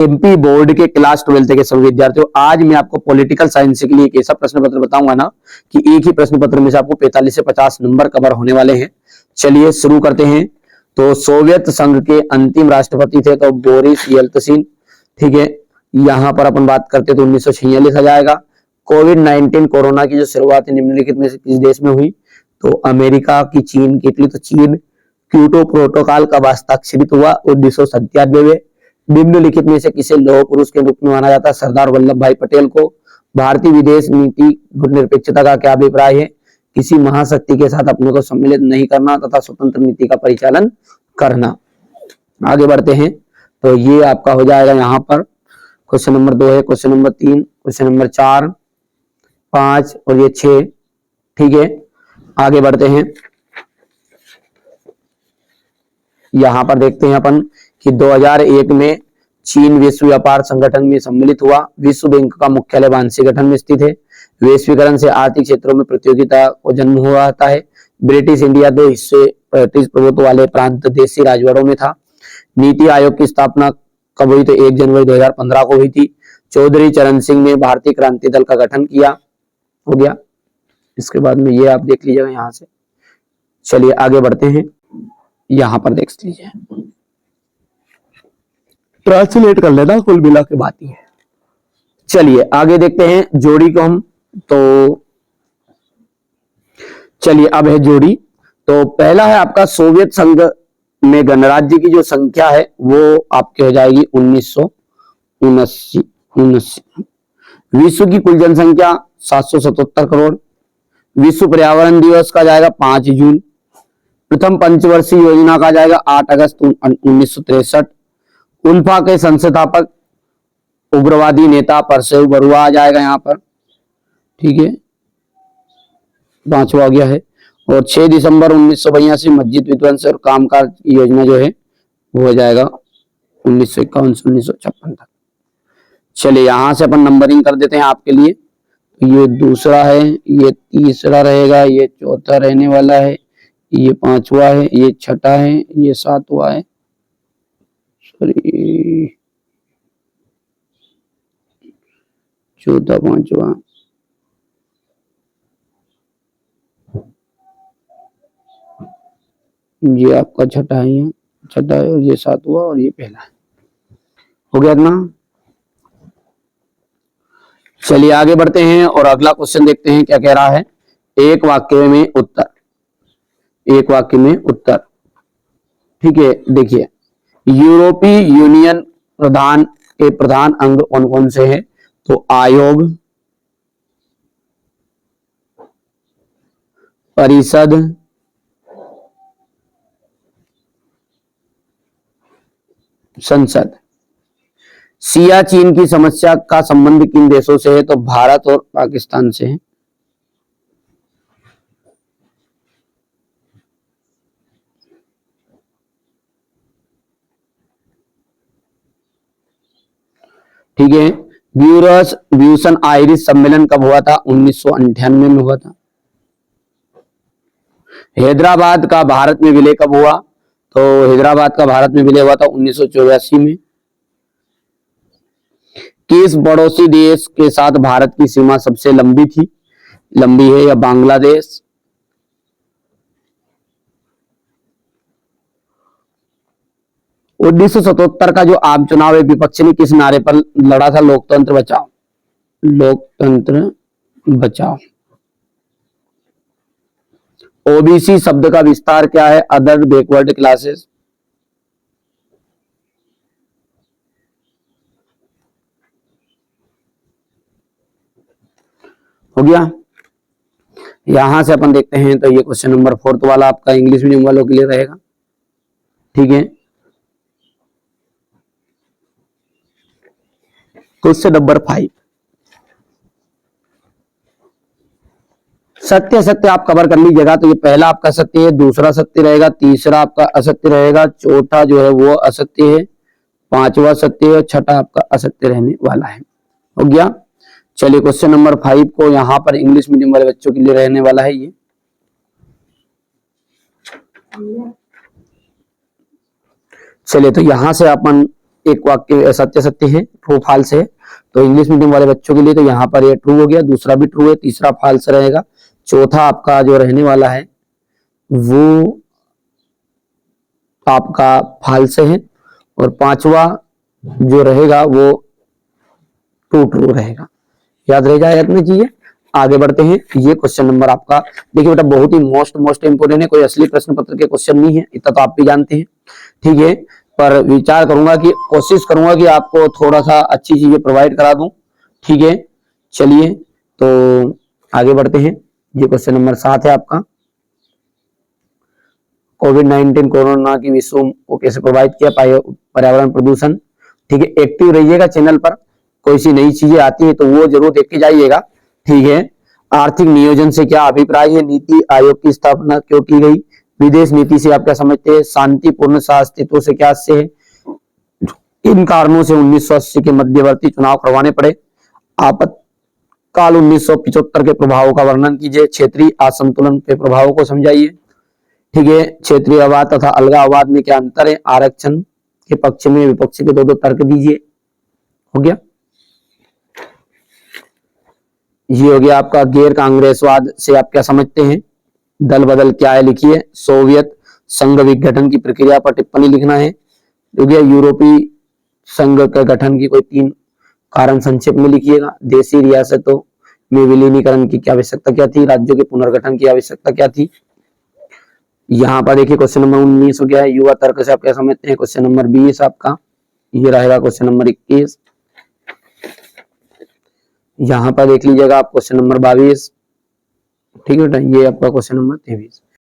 MP board के class 12 के सभी विद्यार्थियों, आज मैं आपको पॉलिटिकल साइंस के लिए एक ऐसा प्रश्न पत्र बताऊंगा ना कि एक ही प्रश्न पत्र में से आपको 45 से 50 नंबर कवर होने वाले हैं। चलिए शुरू करते हैं। तो सोवियत संघ के अंतिम राष्ट्रपति थे तो बोरिस येल्त्सिन। ठीक है, यहां पर अपन बात करते तो 1946 आ जाएगा। कोविड-19 कोरोना की जो शुरुआत निम्नलिखित में से किस देश में हुई? तो अमेरिका की, चीन की, इटली। तो चीन। क्योटो प्रोटोकॉल कब हस्ताक्षरित हुआ? 1997 में। निम्नलिखित में से किसे लौह पुरुष के रूप में माना जाता है? सरदार वल्लभ भाई पटेल को। भारतीय विदेश नीति निरपेक्षता का क्या अभिप्राय है? किसी महाशक्ति के साथ अपने को सम्मिलित नहीं करना तथा स्वतंत्र नीति का परिचालन करना। आगे बढ़ते हैं। तो ये आपका हो जाएगा यहाँ पर क्वेश्चन नंबर 2 है, क्वेश्चन नंबर 3, क्वेश्चन नंबर 4, 5 और ये 6। ठीक है, आगे बढ़ते हैं। यहां पर देखते हैं अपन कि 2001 में चीन विश्व व्यापार संगठन में सम्मिलित हुआ। विश्व बैंक का मुख्यालय वाराणसी में स्थित है। वैश्वीकरण से आर्थिक क्षेत्रों में प्रतियोगिता को जन्म हुआ आता है। ब्रिटिश इंडिया 2 हिस्से ब्रिटिश प्रभुत्व वाले प्रांत देशी राजवरों में था। नीति आयोग की स्थापना कब हुई? तो 1 जनवरी 2015 को हुई थी। चौधरी चरण सिंह ने भारतीय क्रांति दल का गठन किया। हो गया। इसके बाद में ये आप देख लीजिएगा यहां से। चलिए आगे बढ़ते हैं। यहां पर देख लीजिए, ट्रांसलेट कर लेना, कुल मिला के बात ही है। चलिए आगे देखते हैं जोड़ी को हम। तो चलिए अब है जोड़ी। तो पहला है आपका सोवियत संघ में गणराज्य की जो संख्या है वो आपके हो जाएगी 1979। विश्व की कुल जनसंख्या 777 करोड़। विश्व पर्यावरण दिवस का जाएगा 5 जून। प्रथम पंचवर्षीय योजना का जाएगा 8 अगस्त 1963। उल्फा के संस्थापक उग्रवादी नेता परसेव बरुआ आ जाएगा यहाँ पर। ठीक है, 5वां हो गया है। और 6 दिसंबर 1982 मस्जिद विध्वंस और कामकाज की योजना जो है वो हो जाएगा 1951 से 1956 तक। चलिए यहां से अपन नंबरिंग कर देते हैं आपके लिए। ये दूसरा है, ये तीसरा रहेगा, ये चौथा रहने वाला है, ये 5वां है, ये छठा है, ये 7वां है, सॉरी चौथा, 5वां, ये आपका छठा है, ये छठा है, और ये 7वां और ये पहला है। हो गया इतना। चलिए आगे बढ़ते हैं और अगला क्वेश्चन देखते हैं क्या कह रहा है। एक वाक्य में उत्तर। एक वाक्य में उत्तर। ठीक है, देखिए यूरोपीय यूनियन प्रधान के प्रधान अंग कौन कौन से हैं? तो आयोग, परिषद, संसद। सियाचिन की समस्या का संबंध किन देशों से है? तो भारत और पाकिस्तान से है। ठीक है, ब्यूसन आयरिश सम्मेलन कब हुआ था? 1998 में हुआ था। हैदराबाद का भारत में विलय कब हुआ? तो हैदराबाद का भारत में विलय हुआ था 1984 में। किस पड़ोसी देश के साथ भारत की सीमा सबसे लंबी थी? लंबी है या बांग्लादेश? 1977 का जो आम चुनाव है विपक्ष ने किस नारे पर लड़ा था? लोकतंत्र बचाओ। लोकतंत्र बचाओ। ओबीसी शब्द का विस्तार क्या है? Other backward classes. हो गया। यहां से अपन देखते हैं तो ये क्वेश्चन नंबर 4 वाला आपका इंग्लिश मीडियम वालों के लिए रहेगा। ठीक है, क्वेश्चन नंबर 5। सत्य सत्य आप कवर कर लीजिएगा। तो ये पहला आपका सत्य है, दूसरा सत्य रहेगा, तीसरा आपका असत्य रहेगा, चौथा जो है वो असत्य है, 5वां सत्य है, छठा आपका असत्य रहने वाला है। हो गया। चलिए क्वेश्चन नंबर 5 को यहाँ पर इंग्लिश मीडियम वाले बच्चों के लिए रहने वाला है ये। चलिए तो यहां से अपन एक वाक्य सत्य सत्य है, ट्रू फॉल्स है। तो इंग्लिश मीडियम वाले बच्चों के लिए तो यहाँ पर ये ट्रू हो गया, दूसरा भी ट्रू है, तीसरा फॉल्स रहेगा, चौथा आपका जो रहने वाला है वो आपका फॉल्स है, और पांचवा जो रहेगा वो ट्रू ट्रू रहेगा। याद रह जाए अपनी चीजें। आगे बढ़ते हैं। ये क्वेश्चन नंबर आपका देखिए बेटा बहुत ही मोस्ट इंपोर्टेंट है, कोई असली प्रश्न पत्र के क्वेश्चन नहीं है, इतना तो आप भी जानते हैं, ठीक है। पर विचार करूंगा कि कोशिश करूंगा कि आपको थोड़ा सा अच्छी चीजें प्रोवाइड करा दूं, ठीक है। चलिए तो आगे बढ़ते हैं। ये क्वेश्चन नंबर 7 है आपका, कोविड-19 कोरोना की विश्व को कैसे प्रभावित किया, पर्यावरण प्रदूषण, ठीक है। एक्टिव रहिएगा चैनल पर, कोई सी नई चीजें आती है तो वो जरूर देख के जाइएगा, ठीक है। आर्थिक नियोजन से क्या अभिप्राय है, नीति आयोग की स्थापना क्यों की गई, विदेश नीति से आप क्या समझते हैं, शांतिपूर्ण सहअस्तित्व से क्या से है, इन कारणों से 1980 के मध्यवर्ती चुनाव करवाने पड़े, आपातकाल 1975 के प्रभावों का वर्णन कीजिए, क्षेत्रीय असंतुलन के प्रभावों को समझाइए, ठीक है। क्षेत्रीयवाद तथा अलगाववाद में क्या अंतर है, आरक्षण के पक्ष में विपक्ष के दो तर्क दीजिए। हो गया, ये हो गया आपका गैर कांग्रेसवाद से आप क्या समझते हैं, दल बदल क्या है लिखिए, सोवियत संघ विघटन की प्रक्रिया पर टिप्पणी लिखना है, हो गया। यूरोपीय संघ के गठन की कोई 3 कारण संक्षेप में लिखिएगा, देशी रियासतों में विलीनीकरण की क्या आवश्यकता क्या थी, राज्यों के पुनर्गठन की आवश्यकता क्या थी। यहाँ पर देखिए क्वेश्चन नंबर 19 हो गया है, युवा तर्क से आप क्या समझते हैं, क्वेश्चन नंबर 20 आपका ये रहेगा, क्वेश्चन नंबर 21 यहाँ पर देख लीजिएगा आप, क्वेश्चन नंबर 22, ठीक है बेटा, ये आपका क्वेश्चन नंबर 23।